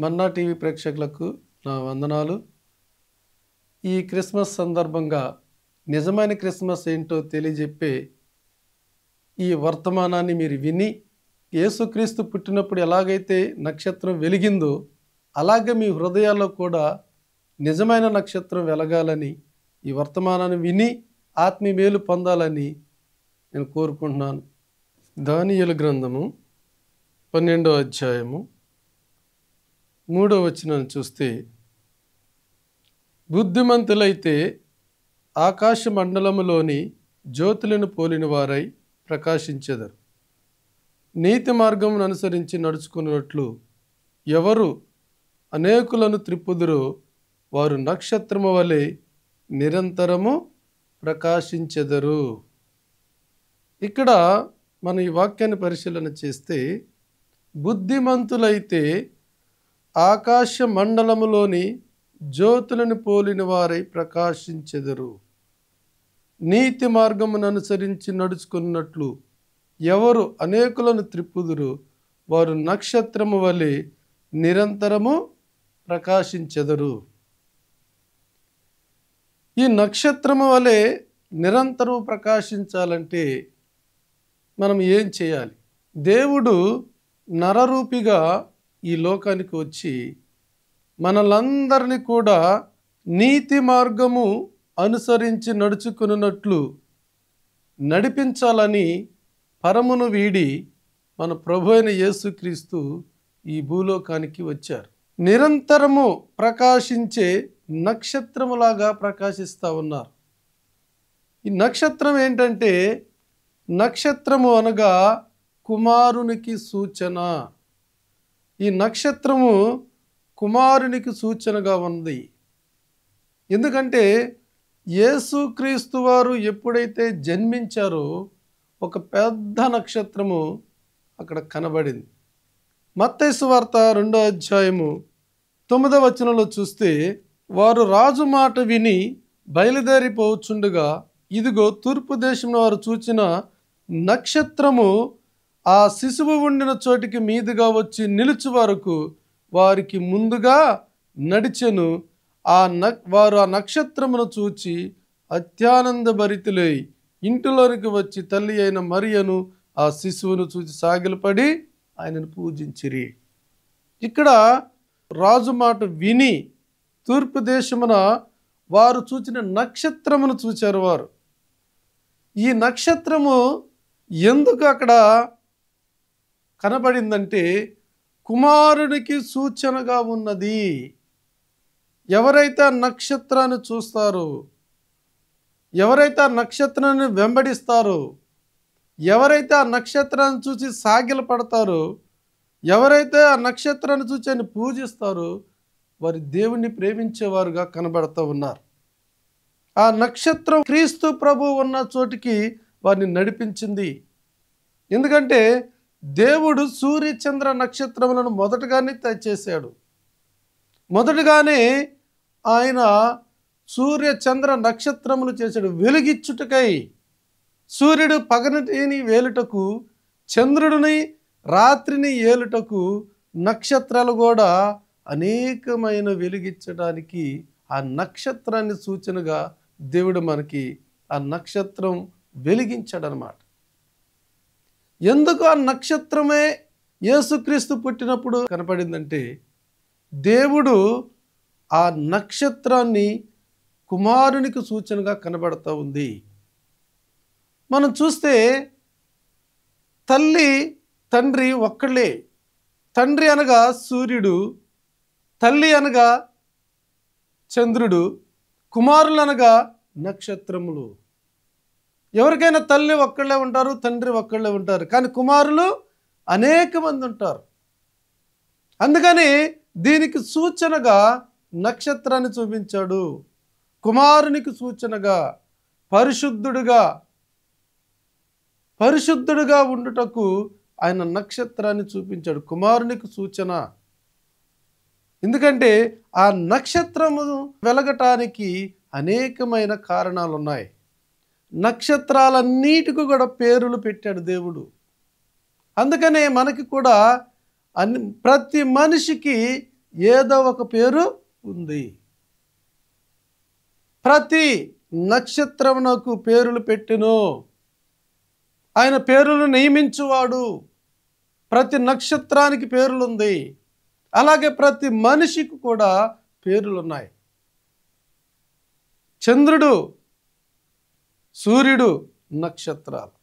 మన్నా TV ప్రేక్షకులకు నా వందనాలు. ఈ క్రిస్మస్ సందర్భంగా నిజమైన క్రిస్మస్ ఏంటో తెలియజెప్పే ఈ వర్తమానాన్ని మీరు విని, యేసుక్రీస్తు పుట్టినప్పుడు ఎలాగైతే నక్షత్రం వెలిగిందో అలాగే మీ హృదయాల్లో కూడా నిజమైన నక్షత్రం వెలగాలని, ఈ వర్తమానాన్ని విని ఆత్మీయ మేలు పొందాలని నేను కోరుకుంటున్నాను. దానియేలు గ్రంథము 12వ అధ్యాయము 3వ వచనాన్ని చూస్తే, బుద్ధిమంతులైతే ఆకాశ మండలములోని జ్యోతులను పోలిన వారై ప్రకాశించెదరు. నీతి మార్గమును అనుసరించి నడుచుకున్నట్లు ఎవరు అనేకులను త్రిప్పుదురో వారు నక్షత్రము వలె నిరంతరము ప్రకాశించెదరు. ఇక్కడ మనం ఈ వాక్యాన్ని పరిశీలన చేస్తే, బుద్ధిమంతులైతే ఆకాశ మండలములోని జ్యోతులను పోలిన వారై ప్రకాశించెదరు. నీతి మార్గమును అనుసరించి నడుచుకున్నట్లు ఎవరు అనేకులను త్రిప్పుదురు వారు నక్షత్రము వలె నిరంతరము ప్రకాశించెదరు. ఈ నక్షత్రము వలె నిరంతరం ప్రకాశించాలంటే మనం ఏం చేయాలి? దేవుడు నరరూపిగా ఈ లోకానికి వచ్చి మనలందరినీ కూడా నీతి మార్గము అనుసరించి నడుచుకున్నట్లు నడిపించాలని పరమును వీడి మన ప్రభు అయిన యేసుక్రీస్తు ఈ భూలోకానికి వచ్చారు. నిరంతరము ప్రకాశించే నక్షత్రములాగా ప్రకాశిస్తూ ఉన్నారు. ఈ నక్షత్రం ఏంటంటే, నక్షత్రము అనగా కుమారునికి సూచన. ఈ నక్షత్రము కుమారునికి సూచనగా ఉంది. ఎందుకంటే యేసుక్రీస్తు వారు ఎప్పుడైతే జన్మించారో ఒక పెద్ద నక్షత్రము అక్కడ కనబడింది. మత్తయి సువార్త 2వ అధ్యాయము 9వ వచనంలో చూస్తే, వారు రాజు మాట విని బయలుదేరిపోవచ్చుండగా ఇదిగో తూర్పు దేశంలో వారు చూచిన నక్షత్రము ఆ శిశువు ఉండిన చోటికి మీదుగా వచ్చి నిలుచు వరకు వారికి ముందుగా నడిచెను. వారు ఆ నక్షత్రమును చూచి అత్యానంద భరితులై ఇంటిలోనికి వచ్చి తల్లి అయిన మరియను ఆ శిశువును చూచి సాగిలపడి ఆయనను పూజించిరి. ఇక్కడ రాజు మాట విని తూర్పు దేశమున వారు చూచిన నక్షత్రమును చూచారు. వారు ఈ నక్షత్రము ఎందుకు అక్కడ కనబడిందంటే కుమారునికి సూచనగా ఉన్నది. ఎవరైతే ఆ నక్షత్రాన్ని చూస్తారో, ఎవరైతే ఆ నక్షత్రాన్ని వెంబడిస్తారో, ఎవరైతే ఆ నక్షత్రాన్ని చూసి సాగిల పడతారో, ఎవరైతే ఆ నక్షత్రాన్ని చూసి ఆయన పూజిస్తారో వారి దేవుణ్ణి ప్రేమించేవారుగా కనబడుతూ ఉన్నారు. ఆ నక్షత్రం క్రీస్తు ప్రభు ఉన్న చోటికి వారిని నడిపించింది. ఎందుకంటే దేవుడు సూర్య చంద్ర నక్షత్రములను మొదటగానే చేశాడు. మొదటగానే ఆయన సూర్య చంద్ర నక్షత్రములు చేశాడు వెలుగిచ్చుటకై. సూర్యుడు పగటిని వేలుటకు, చంద్రుడిని రాత్రిని ఏలుటకు, నక్షత్రాలు కూడా అనేకమైన వెలుగిచ్చడానికి ఆ నక్షత్రాన్ని సూచనగా దేవుడు మనకి ఆ నక్షత్రం వెలిగించాడనమాట. ఎందుకు ఆ నక్షత్రమే యేసుక్రీస్తు పుట్టినప్పుడు కనపడిందంటే, దేవుడు ఆ నక్షత్రాన్ని కుమారునికి సూచనగా కనబడుతూ ఉంది. మనం చూస్తే తల్లి తండ్రి ఒక్కళ్ళే. తండ్రి అనగా సూర్యుడు, తల్లి అనగా చంద్రుడు, కుమారులు అనగా నక్షత్రములు. ఎవరికైనా తల్లి ఒక్కళ్ళే ఉంటారు, తండ్రి ఒక్కళ్ళే ఉంటారు, కానీ కుమారులు అనేక మంది ఉంటారు. అందుకని దీనికి సూచనగా నక్షత్రాన్ని చూపించాడు. కుమారునికి సూచనగా పరిశుద్ధుడుగా ఉండుటకు ఆయన నక్షత్రాన్ని చూపించాడు. కుమారునికి సూచన. ఎందుకంటే ఆ నక్షత్రము వెలగటానికి అనేకమైన కారణాలు ఉన్నాయి. నక్షత్రాలన్నిటికీ కూడా పేర్లు పెట్టాడు దేవుడు. అందుకనే మనకి కూడా ప్రతి మనిషికి ఏదో ఒక పేరు ఉంది. ప్రతి నక్షత్రమునకు పేర్లు పెట్టెను. ఆయన పేరును నియమించువాడు. ప్రతి నక్షత్రానికి పేర్లుంది. అలాగే ప్రతి మనిషికి కూడా పేర్లున్నాయి. చంద్రుడు, సూర్యుడు నక్షత్రాలు.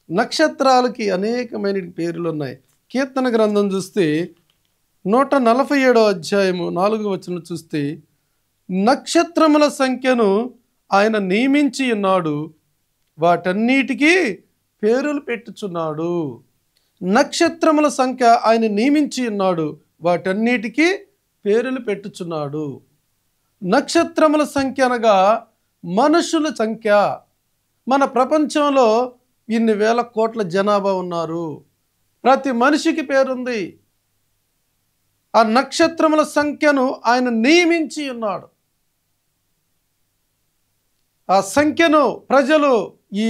నక్షత్రాలకి అనేకమైన పేర్లు ఉన్నాయి. కీర్తన గ్రంథం చూస్తే 147వ అధ్యాయము 4వ వచనం చూస్తే, నక్షత్రముల సంఖ్యను ఆయన నియమించి ఉన్నాడు, వాటన్నిటికీ పేర్లు పెట్టుచున్నాడు. నక్షత్రముల సంఖ్య ఆయన నియమించి ఉన్నాడు, వాటన్నిటికీ పేర్లు పెట్టుచున్నాడు. నక్షత్రముల సంఖ్య అనగా మనుషుల సంఖ్య. మన ప్రపంచంలో ఇన్ని వేల కోట్ల జనాభా ఉన్నారు. ప్రతి మనిషికి పేరుంది. ఆ నక్షత్రముల సంఖ్యను ఆయన నియమించి ఉన్నాడు. ఆ సంఖ్యను ప్రజలు ఈ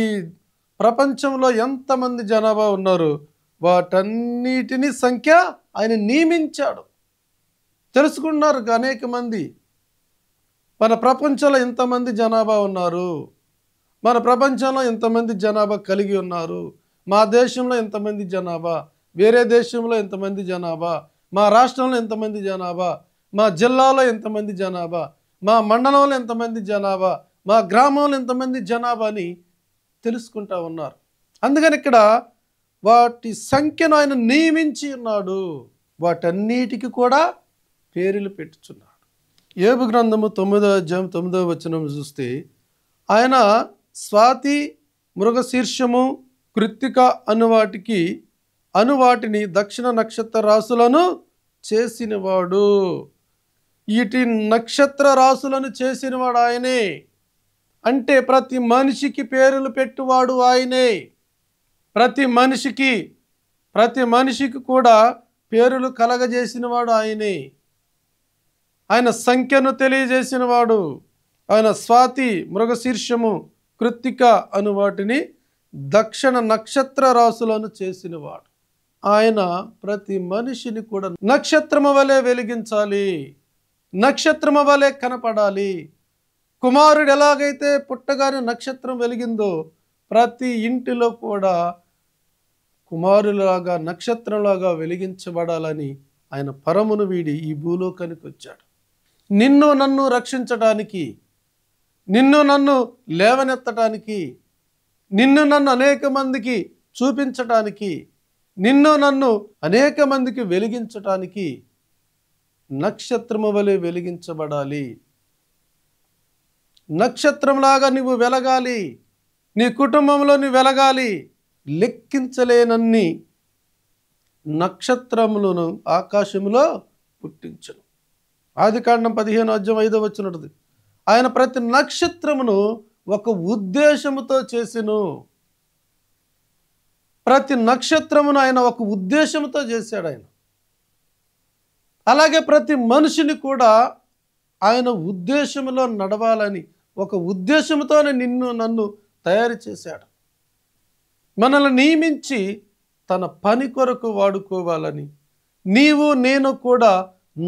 ప్రపంచంలో ఎంతమంది జనాభా ఉన్నారు వాటన్నిటిని సంఖ్య ఆయన నియమించాడు. తెలుసుకున్నారు అనేక మంది. మన ప్రపంచంలో ఎంతమంది జనాభా ఉన్నారు, మన ప్రపంచంలో ఎంతమంది జనాభా కలిగి ఉన్నారు, మా దేశంలో ఎంతమంది జనాభా, వేరే దేశంలో ఎంతమంది జనాభా, మా రాష్ట్రంలో ఎంతమంది జనాభా, మా జిల్లాలో ఎంతమంది జనాభా, మా మండలంలో ఎంతమంది జనాభా, మా గ్రామంలో ఎంతమంది జనాభా అని తెలుసుకుంటా ఉన్నారు. అందుకని ఇక్కడ వాటి సంఖ్యను ఆయన నియమించి ఉన్నాడు, వాటన్నిటికీ కూడా పేర్లు పెట్టుచున్నాడు. యోబు గ్రంథము 9వ అధ్యాయం 9వ వచనం చూస్తే, ఆయన స్వాతి, మృగశీర్షము, కృత్తిక అనువాటిని దక్షిణ నక్షత్ర రాసులను చేసినవాడు. వీటి నక్షత్ర రాసులను చేసినవాడు ఆయనే. అంటే ప్రతి మనిషికి పేర్లు పెట్టువాడు ఆయనే. ప్రతి మనిషికి కూడా పేర్లు కలగజేసినవాడు ఆయనే. ఆయన సంఖ్యను తెలియజేసినవాడు. ఆయన స్వాతి, మృగశీర్షము, కృత్తిక వాటిని దక్షిణ నక్షత్ర రాసులను చేసినవాడు. ఆయన ప్రతి మనిషిని కూడా నక్షత్రము వలె వెలిగించాలి, నక్షత్రము వలె కనపడాలి. కుమారుడు ఎలాగైతే పుట్టగానే నక్షత్రం వెలిగిందో ప్రతి ఇంటిలో కూడా కుమారులాగా నక్షత్రంలాగా వెలిగించబడాలని ఆయన పరమును వీడి ఈ భూలోకానికి వచ్చాడు. నిన్ను నన్ను రక్షించడానికి, నిన్ను నన్ను లేవనెత్తడానికి, నిన్ను నన్ను అనేక మందికి చూపించటానికి, నిన్ను నన్ను అనేక మందికి వెలిగించటానికి నక్షత్రము వలె వెలిగించబడాలి. నక్షత్రంలాగా నువ్వు వెలగాలి, నీ కుటుంబంలో నువ్వు వెలగాలి. లెక్కించలేనన్ని నక్షత్రములను ఆకాశములో పుట్టించను. ఆదికాండం 15వ అధ్యాయం 5వ వచనం, ఆయన ప్రతి నక్షత్రమును ఒక ఉద్దేశముతో చేసెను. ప్రతి నక్షత్రమును ఆయన ఒక ఉద్దేశంతో చేశాడు ఆయన. అలాగే ప్రతి మనిషిని కూడా ఆయన ఉద్దేశంలో నడవాలని ఒక ఉద్దేశంతోనే నిన్ను నన్ను తయారు చేశాడు. మనల్ని నియమించి తన పని కొరకు వాడుకోవాలని. నీవు నేను కూడా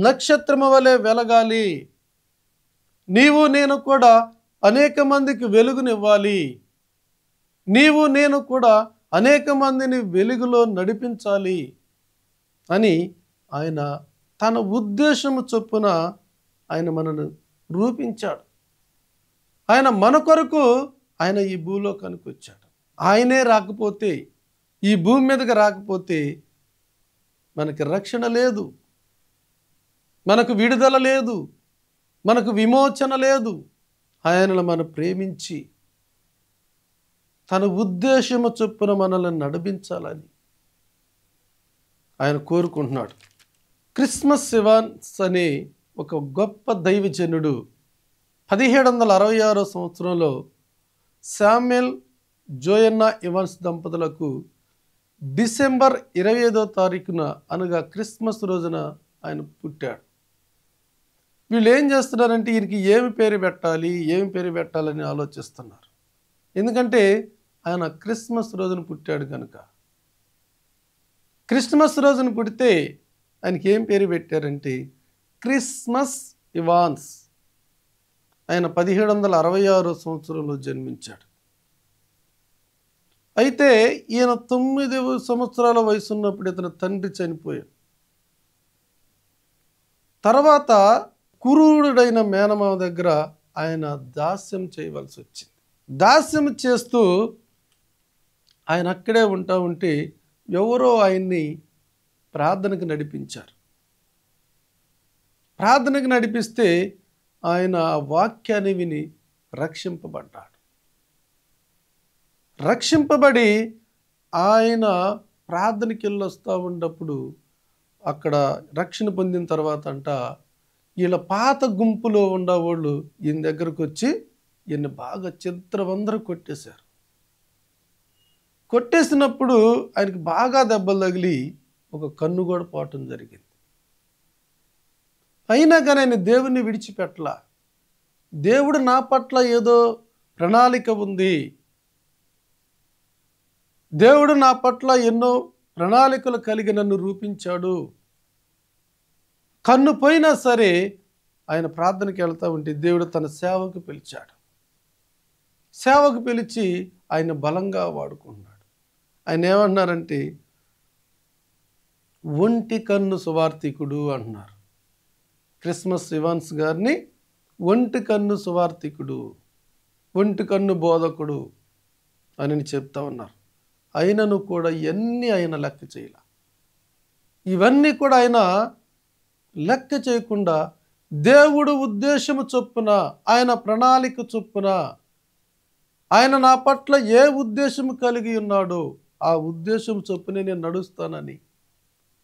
నక్షత్రము వలె వెలగాలి. నీవు నేను కూడా అనేక మందికి వెలుగునివ్వాలి. నీవు నేను కూడా అనేక మందిని వెలుగులో నడిపించాలి అని ఆయన తన ఉద్దేశము చొప్పున ఆయన మనను రూపించాడు. ఆయన మన కొరకు ఆయన ఈ భూలోకానికి వచ్చాడు. ఆయనే రాకపోతే, ఈ భూమి మీదకి రాకపోతే మనకి రక్షణ లేదు, మనకు విడుదల లేదు, మనకు విమోచన లేదు. ఆయనను మనం ప్రేమించి తన ఉద్దేశము చొప్పున మనల్ని నడిపించాలని ఆయన కోరుకుంటున్నాడు. క్రిస్మస్ ఇవాన్స్ అనే ఒక గొప్ప దైవజనుడు 1766 సంవత్సరంలో శామ్యుయల్ జోయన్నా ఇవాన్స్ దంపతులకు డిసెంబర్ 25వ తారీఖున అనగా క్రిస్మస్ రోజున ఆయన పుట్టాడు. వీళ్ళు ఏం చేస్తున్నారంటే ఈయనకి ఏమి పేరు పెట్టాలని ఆలోచిస్తున్నారు. ఎందుకంటే ఆయన క్రిస్మస్ రోజున పుట్టాడు కనుక. క్రిస్మస్ రోజున పుడితే ఆయనకి ఏం పేరు పెట్టారంటే క్రిస్మస్ ఇవాన్స్. ఆయన 1766 సంవత్సరంలో జన్మించాడు. అయితే ఈయన 9 సంవత్సరాల వయసు ఉన్నప్పుడు ఇతని తండ్రి చనిపోయాడు. తర్వాత కురూరుడైన మేనమామ దగ్గర ఆయన దాస్యం చేయవలసి వచ్చింది. దాస్యం చేస్తూ ఆయన అక్కడే ఉంటే ఎవరో ఆయన్ని ప్రార్థనకు నడిపించారు. ప్రార్థనకు నడిపిస్తే ఆయన వాక్యాన్ని విని రక్షింపబడ్డాడు. రక్షింపబడి ఆయన ప్రార్థనకి వెళ్ళొస్తూ ఉన్నప్పుడు అక్కడ రక్షణ పొందిన తర్వాత వీళ్ళ పాత గుంపులో ఉండేవాళ్ళు ఈయన దగ్గరకు వచ్చి ఈయన్ని బాగా చిత్రవందరూ కొట్టేశారు. కొట్టేసినప్పుడు ఆయనకి బాగా దెబ్బలు తగిలి ఒక కన్ను కూడా పోవటం జరిగింది. అయినా కానీ ఆయన దేవుణ్ణి విడిచిపెట్టలా. దేవుడు నా పట్ల ఏదో ప్రణాళిక ఉంది, దేవుడు నా పట్ల ఎన్నో ప్రణాళికలు కలిగి నన్ను రూపించాడు. కన్ను పోయినా సరే ఆయన ప్రార్థనకి వెళ్తూ ఉంటే దేవుడు తన సేవకు పిలిచాడు. సేవకు పిలిచి ఆయన బలంగా వాడుకున్నాడు. ఆయన ఏమన్నారంటే ఒంటి కన్ను సువార్థికుడు అంటున్నారు. క్రిస్మస్ ఇవాన్స్ గారిని ఒంటి కన్ను సువార్థికుడు, ఒంటి కన్ను బోధకుడు అని చెప్తా ఉన్నారు. అయినను కూడా ఇవన్నీ ఆయన లెక్క చేయాల. ఇవన్నీ కూడా ఆయన లెక్క చేయకుండా దేవుడు ఉద్దేశము చొప్పున, ఆయన ప్రణాళిక చొప్పున, ఆయన నా పట్ల ఏ ఉద్దేశము కలిగి ఉన్నాడో ఆ ఉద్దేశం చొప్పునే నేను నడుస్తానని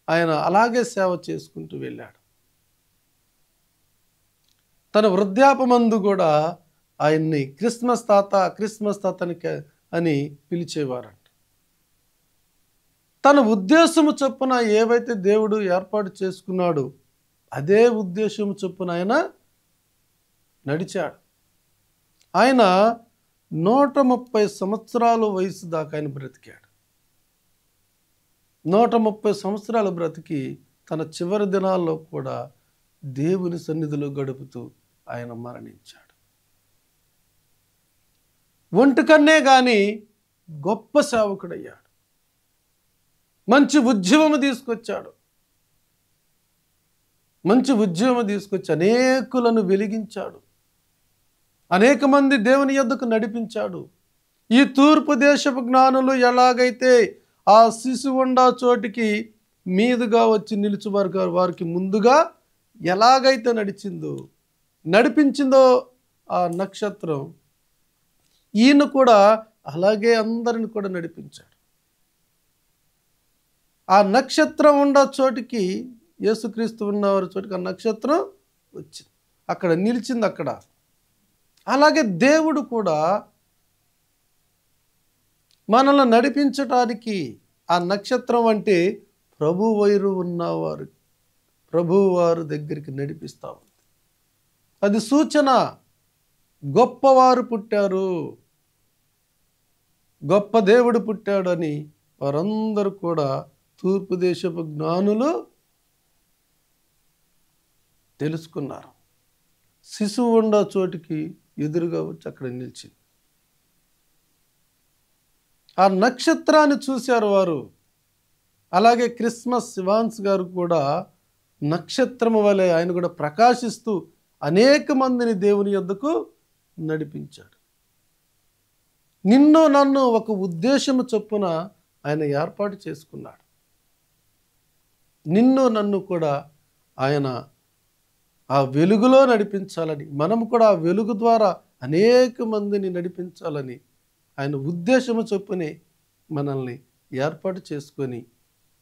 ఆయన అలాగే సేవ చేసుకుంటూ వెళ్ళాడు. తన వృద్ధాపమందు కూడా ఆయన్ని క్రిస్మస్ తాత అని పిలిచేవారంట. తన ఉద్దేశము చొప్పున ఏవైతే దేవుడు ఏర్పాటు చేసుకున్నాడో అదే ఉద్దేశము చొప్పున ఆయన నడిచాడు. ఆయన 130 సంవత్సరాల వయసు దాకా ఆయన బ్రతికాడు. 130 సంవత్సరాలు బ్రతికి తన చివరి దినాల్లో కూడా దేవుని సన్నిధిలో గడుపుతూ ఆయన మరణించాడు. ఒంటికన్నే కానీ గొప్ప సేవకుడయ్యాడు. మంచి ఉద్యమం తీసుకొచ్చాడు. మంచి ఉద్యమం తీసుకొచ్చి అనేకులను వెలిగించాడు. అనేక మంది దేవుని యొద్దకు నడిపించాడు. ఈ తూర్పు దేశపు జ్ఞానులు ఎలాగైతే ఆ శిశువుండా చోటికి మీదుగా వచ్చి వారికి ముందుగా ఎలాగైతే నడిపించిందో ఆ నక్షత్రం, ఈయన కూడా అలాగే అందరిని కూడా నడిపించాడు. ఆ నక్షత్రం ఉన్న చోటికి, యేసుక్రీస్తు ఉన్నవారి చోటికి ఆ నక్షత్రం వచ్చింది, అక్కడ నిలిచింది. అక్కడ అలాగే దేవుడు కూడా మనల్ని నడిపించటానికి ఆ నక్షత్రం అంటే ప్రభువారు దగ్గరికి నడిపిస్తూ ఉంది. అది సూచన. గొప్పవారు పుట్టారు, గొప్ప దేవుడు పుట్టాడు అని వారందరూ కూడా తూర్పు దేశపు జ్ఞానులు తెలుసుకున్నారు. శిశువు ఉన్న చోటికి ఎదురుగా వచ్చి అక్కడ నిలిచింది. ఆ నక్షత్రాన్ని చూశారు వారు. అలాగే క్రిస్మస్ ఇవాన్స్ గారు కూడా నక్షత్రము వలె ఆయన కూడా ప్రకాశిస్తూ అనేక మందిని దేవుని యొద్దకు నడిపించాడు. నిన్ను నన్ను ఒక ఉద్దేశము చొప్పున ఆయన ఏర్పాటు చేసుకున్నాడు. నిన్ను నన్ను కూడా ఆయన ఆ వెలుగులో నడిపించాలని, మనము కూడా ఆ వెలుగు ద్వారా అనేక మందిని నడిపించాలని ఆయన ఉద్దేశము చొప్పునే మనల్ని ఏర్పాటు చేసుకొని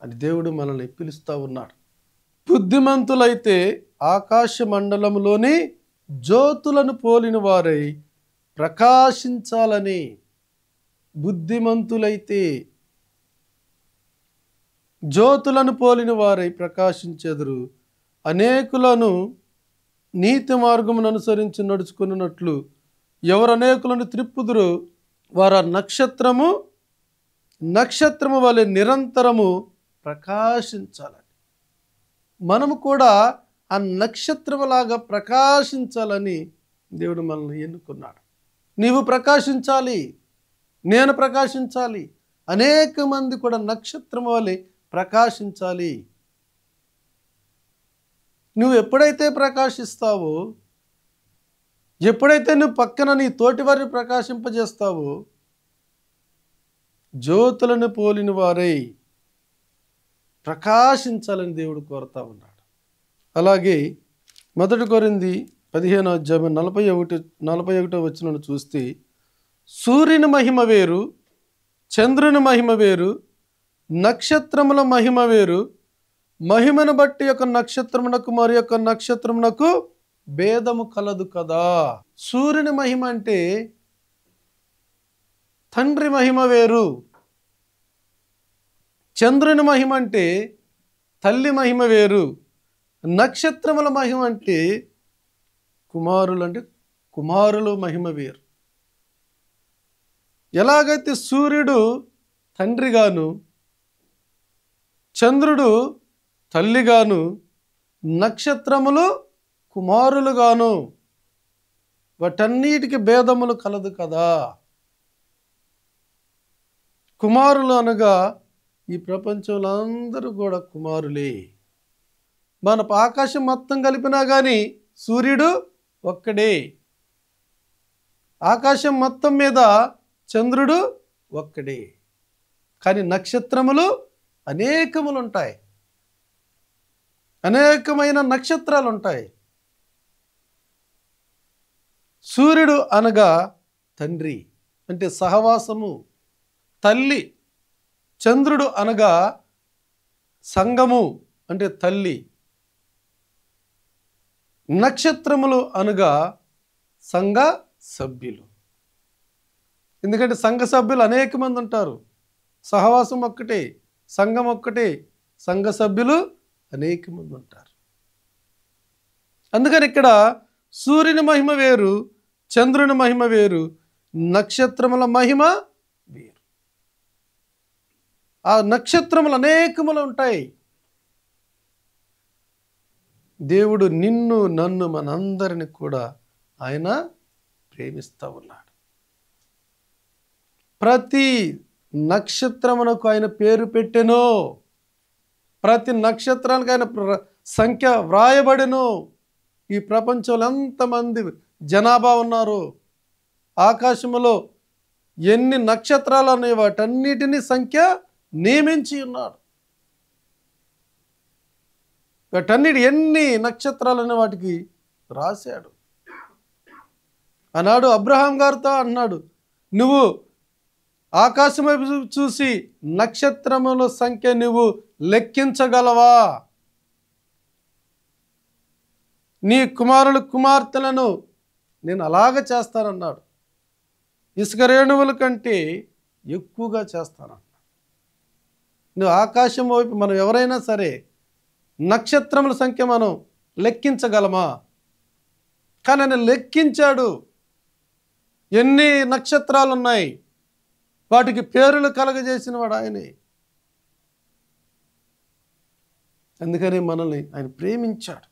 అని దేవుడు మనల్ని పిలుస్తూ ఉన్నాడు. బుద్ధిమంతులైతే ఆకాశ మండలంలోని జ్యోతులను పోలిన వారై ప్రకాశించాలని. బుద్ధిమంతులైతే జ్యోతులను పోలిన వారై ప్రకాశించెదరు. అనేకులను నీతి మార్గమును అనుసరించి నడుచుకున్నట్లు ఎవరు అనేకులను త్రిప్పుదురు వారు ఆ నక్షత్రము వలె నిరంతరము ప్రకాశించాలని. మనము కూడా ఆ నక్షత్రములాగా ప్రకాశించాలని దేవుడు మనల్ని ఎన్నుకున్నాడు. నీవు ప్రకాశించాలి, నేను ప్రకాశించాలి, అనేక మంది కూడా నక్షత్రము వలె ప్రకాశించాలి. నువ్వు ఎప్పుడైతే ప్రకాశిస్తావో, ఎప్పుడైతే నువ్వు పక్కన నీ తోటి వారిని ప్రకాశింపజేస్తావో, జ్యోతులను పోలిన వారై ప్రకాశించాలని దేవుడు కోరుతా ఉన్నాడు. అలాగే 1 కొరింథీ 15:41 వచనం చూస్తే, సూర్యుని మహిమ వేరు, చంద్రుని మహిమ వేరు, నక్షత్రముల మహిమ వేరు, మహిమను బట్టి ఒక నక్షత్రమునకు మరి యొక్క నక్షత్రమునకు భేదము కలదు కదా. సూర్యుని మహిమ అంటే తండ్రి మహిమ వేరు, చంద్రుని మహిమ అంటే తల్లి మహిమ వేరు, నక్షత్రముల మహిమ అంటే కుమారుల మహిమ వేరు. ఎలాగైతే సూర్యుడు తండ్రిగాను, చంద్రుడు తల్లిగాను, నక్షత్రములు కుమారులుగాను, వాటన్నిటికీ భేదములు కలదు కదా. కుమారులు అనగా ఈ ప్రపంచంలో అందరూ కూడా కుమారులే. మన ఆకాశం మొత్తం కలిపినా కానీ సూర్యుడు ఒక్కడే, ఆకాశం మొత్తం మీద చంద్రుడు ఒక్కడే. కానీ నక్షత్రములు అనేకములు ఉంటాయి, అనేకమైన నక్షత్రాలు ఉంటాయి. సూర్యుడు అనగా తండ్రి అంటే సహవాసము, తల్లి. చంద్రుడు అనగా సంఘము అంటే తల్లి. నక్షత్రములు అనగా సంఘ సభ్యులు. ఎందుకంటే సంఘ సభ్యులు అనేక మంది ఉంటారు, సహవాసం ఒక్కటే, సంఘం ఒక్కటే, సంఘ సభ్యులు అనేక మంది ఉంటారు. అందుకని ఇక్కడ సూర్యుని మహిమ వేరు, చంద్రుని మహిమ వేరు, నక్షత్రముల మహిమ వేరు. ఆ నక్షత్రములు అనేకములు ఉంటాయి. దేవుడు నిన్ను, నన్ను, మనందరిని కూడా ఆయన ప్రేమిస్తూ ఉన్నాడు. ప్రతి నక్షత్రమునకు ఆయన పేరు పెట్టెను, ప్రతి నక్షత్రానికి ఆయన సంఖ్య వ్రాయబడెను. ఈ ప్రపంచంలో ఎంతమంది జనాభా ఉన్నారు, ఆకాశములో ఎన్ని నక్షత్రాలు ఉన్నాయి, వాటన్నిటినీ సంఖ్య నియమించి ఉన్నాడు. వాటన్నిటి ఎన్ని నక్షత్రాలని వాటికి రాశాడు. అన్నాడు అబ్రహాం గారితో అన్నాడు, నువ్వు ఆకాశం వైపు చూసి నక్షత్రముల సంఖ్య నువ్వు లెక్కించగలవా? నీ కుమారులు కుమార్తెలను నేను అలాగ చేస్తానన్నాడు. ఇసుక రేణువుల కంటే ఎక్కువగా చేస్తానన్నాడు. నువ్వు ఆకాశం వైపు, మనం ఎవరైనా సరే నక్షత్రముల సంఖ్య మనం లెక్కించగలమా? కానీ ఆయన లెక్కించాడు. ఎన్ని నక్షత్రాలు ఉన్నాయి, వాటికి పేర్లు కలగజేసిన వాడు ఆయనే. అందుకని మనల్ని ఆయన ప్రేమించాడు.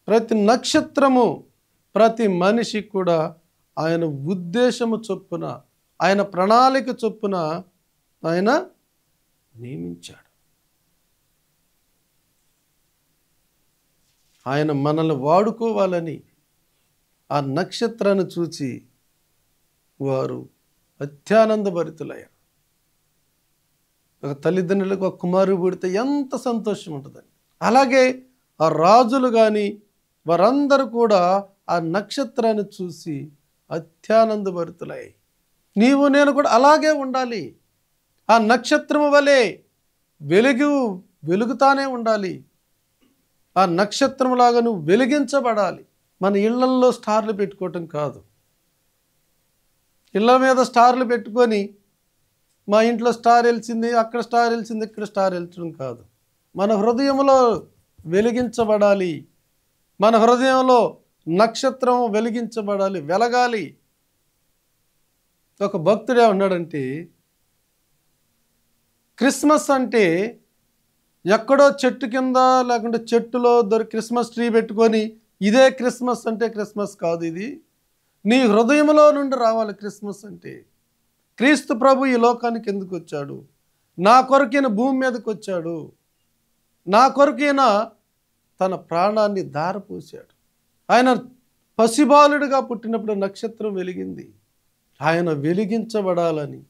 ప్రతి నక్షత్రము, ప్రతి మనిషి కూడా ఆయన ఉద్దేశము చొప్పున, ఆయన ప్రణాళిక చొప్పున ఆయన నియమించాడు. ఆయన మనల్ని వాడుకోవాలని ఆ నక్షత్రాన్ని చూచి వారు అత్యానందభరితులయ్యారు. ఒక తల్లిదండ్రులకు ఒక కుమారుడు పుడితే ఎంత సంతోషం ఉంటుందని, అలాగే ఆ రాజులు కానీ వారందరూ కూడా ఆ నక్షత్రాన్ని చూసి అత్యానందభరితులయ్యాయి. నీవు నేను కూడా అలాగే ఉండాలి. ఆ నక్షత్రము వలె వెలుగుతానే ఉండాలి. ఆ నక్షత్రములాగా నువ్వు వెలిగించబడాలి. మన ఇళ్లల్లో స్టార్లు పెట్టుకోవటం కాదు, ఇళ్ళ మీద స్టార్లు పెట్టుకొని మా ఇంట్లో స్టార్ వెలిసింది, అక్కడ స్టార్ వెలిసింది, ఇక్కడ స్టార్ వెలిచడం కాదు. మన హృదయంలో వెలిగించబడాలి. మన హృదయంలో నక్షత్రం వెలిగించబడాలి, వెలగాలి. ఒక భక్తుడే ఉన్నాడంటే, క్రిస్మస్ అంటే ఎక్కడో చెట్టు కింద లేకుంటే చెట్టులో క్రిస్మస్ ట్రీ పెట్టుకొని ఇదే క్రిస్మస్ అంటే క్రిస్మస్ కాదు. ఇది నీ హృదయంలో నుండి రావాలి. క్రిస్మస్ అంటే క్రీస్తు ప్రభు ఈ లోకానికి ఎందుకు వచ్చాడు? నా కొరకైన భూమి మీదకి వచ్చాడు. నా కొరకైన తన ప్రాణాన్ని ధారపోశాడు. ఆయన పసిబాలుడిగా పుట్టినప్పుడు నక్షత్రం వెలిగింది. ఆయన వెలిగించబడాలని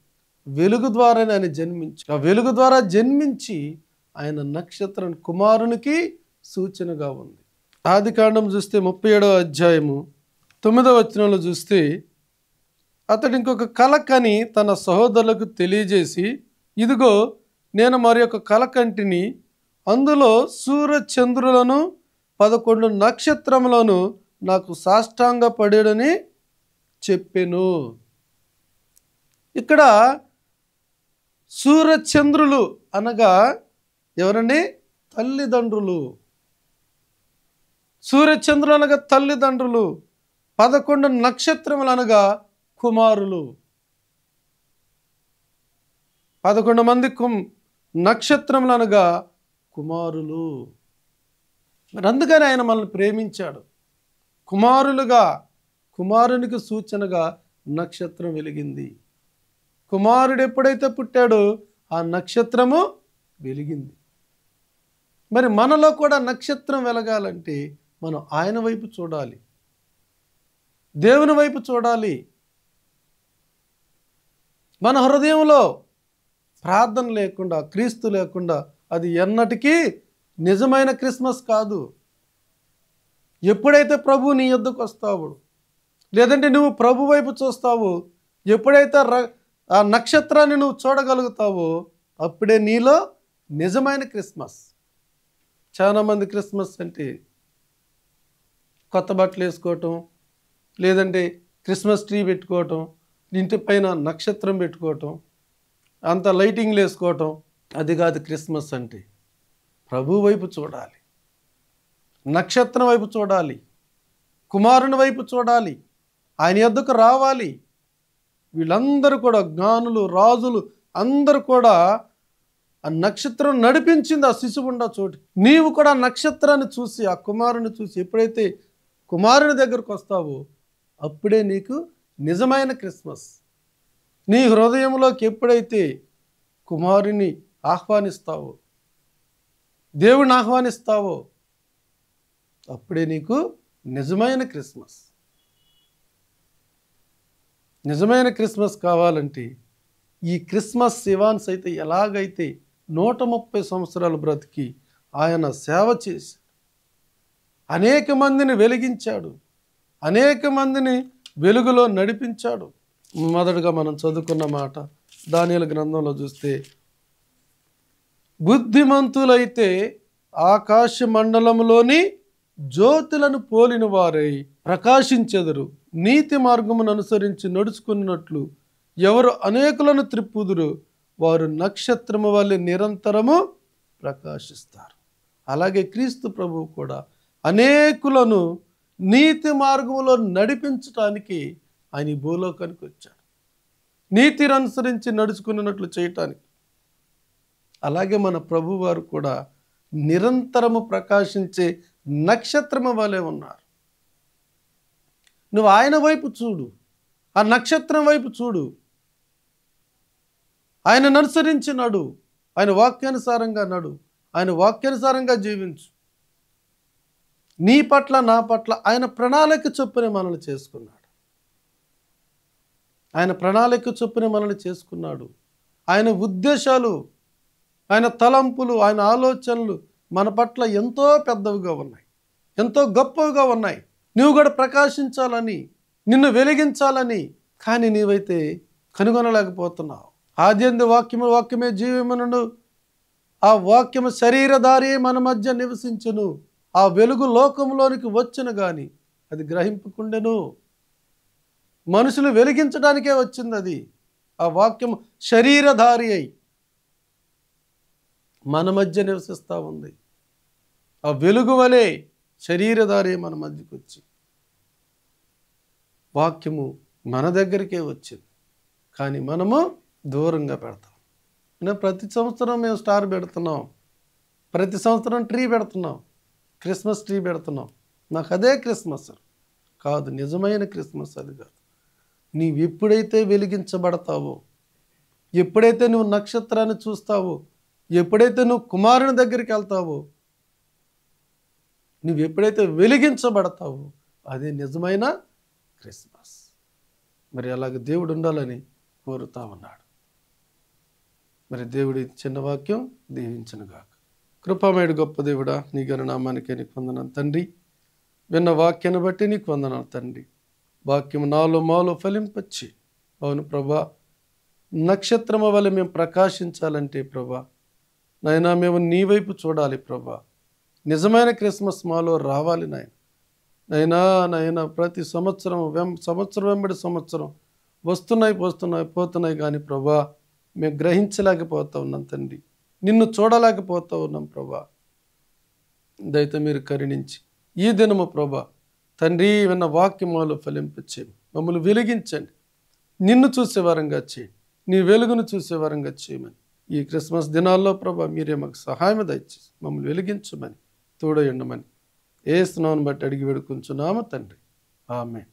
వెలుగు ద్వారానే ఆయన జన్మించి, ఆ వెలుగు ద్వారా జన్మించి ఆయన నక్షత్రం కుమారునికి సూచనగా ఉంది. ఆదికాండం చూస్తే 37వ అధ్యాయము 9వ వచనంలో చూస్తే, అతడు ఇంకొక కల కని తన సహోదరులకు తెలియజేసి, ఇదిగో నేను మరి ఒక కల కంటిని, అందులో సూర్య చంద్రులను 11 నక్షత్రములను నాకు సాష్టాంగ పడేడని చెప్పెను. ఇక్కడ సూర్యచంద్రులు అనగా ఎవరండి? తల్లిదండ్రులు. సూర్యచంద్రులు అనగా తల్లిదండ్రులు, 11 నక్షత్రములు అనగా కుమారులు. 11 మంది నక్షత్రములు అనగా కుమారులు. మరి అందుకని ఆయన మనల్ని ప్రేమించాడు. కుమారులుగా, కుమారునికి సూచనగా నక్షత్రం వెలిగింది. కుమారుడు ఎప్పుడైతే పుట్టాడో ఆ నక్షత్రము వెలిగింది. మరి మనలో కూడా నక్షత్రం వెలగాలంటే మనం ఆయన వైపు చూడాలి, దేవుని వైపు చూడాలి. మన హృదయంలో ప్రార్థన లేకుండా, క్రీస్తు లేకుండా అది ఎన్నటికీ నిజమైన క్రిస్మస్ కాదు. ఎప్పుడైతే ప్రభు నీ యొద్దకు వస్తావు, లేదంటే నువ్వు ప్రభు వైపు చూస్తావు, ఎప్పుడైతే ఆ నక్షత్రాన్ని నువ్వు చూడగలుగుతావో అప్పుడే నీలో నిజమైన క్రిస్మస్. చాలామంది క్రిస్మస్ అంటే కొత్త బట్టలు వేసుకోవటం, లేదంటే క్రిస్మస్ ట్రీ పెట్టుకోవటం, ఇంటి పైన నక్షత్రం పెట్టుకోవటం, అంత లైటింగ్లు వేసుకోవటం, అది కాదు క్రిస్మస్ అంటే. ప్రభు వైపు చూడాలి, నక్షత్రం వైపు చూడాలి, కుమారుని వైపు చూడాలి, ఆయన యొద్దకు రావాలి. వీళ్ళందరూ కూడా జ్ఞానులు, రాజులు అందరూ కూడా ఆ నక్షత్రం నడిపించింది ఆ శిశువు ఉన్న చోటు. నీవు కూడా నక్షత్రాన్ని చూసి, ఆ కుమారుని చూసి ఎప్పుడైతే కుమారుని దగ్గరకు వస్తావో అప్పుడే నీకు నిజమైన క్రిస్మస్. నీ హృదయంలోకి ఎప్పుడైతే కుమారుని ఆహ్వానిస్తావో, దేవుని ఆహ్వానిస్తావో అప్పుడే నీకు నిజమైన క్రిస్మస్. నిజమైన క్రిస్మస్ కావాలంటే ఈ క్రిస్మస్ ఇవాన్స్ అయితే ఎలాగైతే 130 సంవత్సరాలు బ్రతికి ఆయన సేవ చేసి అనేక మందిని వెలిగించాడు, అనేక మందిని వెలుగులో నడిపించాడు. మొదటగా మనం చదువుకున్న మాట దానియేలు గ్రంథంలో చూస్తే, బుద్ధిమంతులైతే ఆకాశ మండలంలోని జ్యోతులను పోలిన వారై ప్రకాశించెదరు. నీతి మార్గమును అనుసరించి నడుచుకున్నట్లు ఎవరు అనేకులను త్రిప్పుదురు, వారు నక్షత్రము వలె నిరంతరము ప్రకాశిస్తారు. అలాగే క్రీస్తు ప్రభువు కూడా అనేకులను నీతి మార్గములో నడిపించటానికి ఆయన భూలోకానికి వచ్చాడు, నీతిని అనుసరించి నడుచుకున్నట్లు చేయటానికి. అలాగే మన ప్రభు వారు కూడా నిరంతరము ప్రకాశించే నక్షత్రము వలె ఉన్నారు. నువ్వు ఆయన వైపు చూడు, ఆ నక్షత్రం వైపు చూడు, ఆయనను అనుసరించి నడు, ఆయన వాక్యానుసారంగా నడు, ఆయన వాక్యానుసారంగా జీవించు. నీ పట్ల, నా పట్ల ఆయన ప్రణాళిక చొప్పున మనల్ని చేసుకున్నాడు. ఆయన ప్రణాళిక చొప్పున మనల్ని చేసుకున్నాడు. ఆయన ఉద్దేశాలు, ఆయన తలంపులు, ఆయన ఆలోచనలు మన పట్ల ఎంతో పెద్దవిగా ఉన్నాయి, ఎంతో గొప్పవిగా ఉన్నాయి. నువ్వు కూడా ప్రకాశించాలని, నిన్ను వెలిగించాలని, కానీ నీవైతే కనుగొనలేకపోతున్నావు. ఆద్యందు వాక్యము, వాక్యమే జీవమును, ఆ వాక్యము శరీరధారి మన మధ్య నివసించును. ఆ వెలుగు లోకంలోనికి వచ్చును గాని అది గ్రహింపకుండెను. మనుషులు వెలిగించడానికే వచ్చింది అది. ఆ వాక్యము శరీరధారి అయి మన మధ్య నివసిస్తూ ఉంది. ఆ వెలుగు వలె శరీరధారి మన మధ్యకి వచ్చి వాక్యము మన దగ్గరికే వచ్చింది, కానీ మనము దూరంగా పెడతాం. ప్రతి సంవత్సరం మేము స్టార్ పెడుతున్నాం, ప్రతి సంవత్సరం ట్రీ పెడుతున్నాం, క్రిస్మస్ ట్రీ పెడుతున్నాం. నాకు అదే క్రిస్మస్ కాదు, నిజమైన క్రిస్మస్ అది కాదు. నీవు ఎప్పుడైతే వెలిగించబడతావో, ఎప్పుడైతే నువ్వు నక్షత్రాన్ని చూస్తావో, ఎప్పుడైతే నువ్వు కుమారుని దగ్గరికి వెళ్తావో, నువ్వు ఎప్పుడైతే వెలిగించబడతావో అదే నిజమైన క్రిస్మస్. మరి అలాగ దేవుడు ఉండాలని కోరుతా ఉన్నాడు. మరి దేవుడి చిన్న వాక్యం దీవించునుగాక. కృపామయుడు గొప్ప దేవుడా, నీ గణనామానికే నీకు వందనాలు తండ్రి. విన్న వాక్యాన్ని బట్టి నీకు వందనాలు తండ్రి. వాక్యం నాలో మాలో ఫలింపచ్చి, అవును ప్రభా, నక్షత్రము వల్ల మేము ప్రకాశించాలంటే ప్రభా నాయనా మేము నీ వైపు చూడాలి ప్రభా. నిజమైన క్రిస్మస్ మాలో రావాలి నాయనా. ప్రతి సంవత్సరం వెంబడి సంవత్సరం వస్తున్నాయి పోతున్నాయి కానీ ప్రభా మేము గ్రహించలేకపోతా ఉన్నాం తండ్రి. నిన్ను చూడలేకపోతా ఉన్నాం ప్రభా. దయతో మీరు కరుణించి ఈ దినము ప్రభా తండ్రి విన్న వాక్యములో ఫలింపచేయండి, మమ్మల్ని వెలిగించండి, నిన్ను చూసే వరంగా చేయండి, నీ వెలుగును చూసే వరంగా చేయమని ఈ క్రిస్మస్ దినాల్లో ప్రభా మీరే మాకు సహాయం దయచేసి మమ్మల్ని వెలిగించమని తోడై ఉండమని యేసు నామమును బట్టి అడిగి వేడుకుంటున్నాము తండ్రి. ఆమేన్.